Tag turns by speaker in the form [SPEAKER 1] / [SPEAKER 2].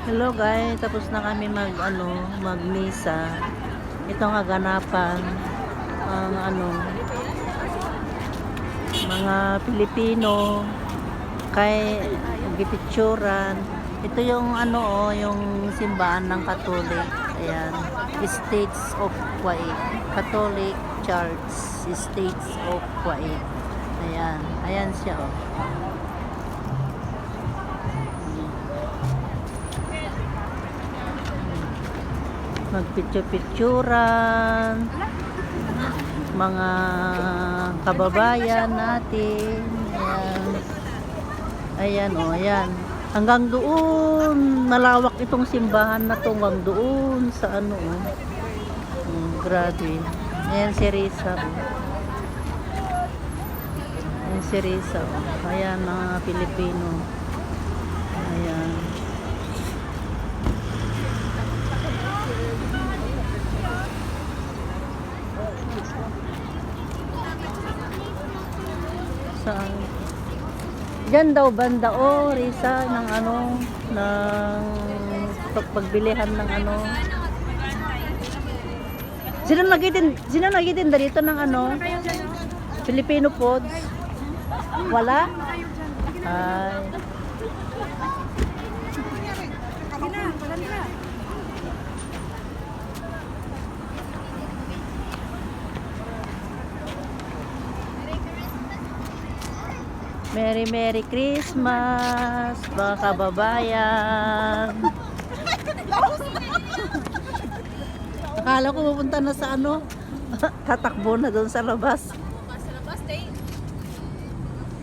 [SPEAKER 1] Hello guys, tapos na kami magmisa. Ito nga ganapan ang mga Pilipino kay gipicturan. Ito yung yung simbahan ng Catholic. Ayan, States of Kuwait. Catholic Church, States of Kuwait. Ayan, ayan siya oh. Magpicture-picturan mga kababayan natin. Ayan o, ayan. Hanggang doon, malawak itong simbahan na to, hanggang doon sa grabe. Ayan si Risa. Ayan si Risa. Ayan mga Pilipino. Ayan. Saan? Diyan daw banda Risa ng ng pagbilihan ng Sino nagitinda dito ng Filipino foods? Wala? Ay. Merry Christmas mga kababayan. Akala ko pupunta na sa tatakbo na doon sa labas.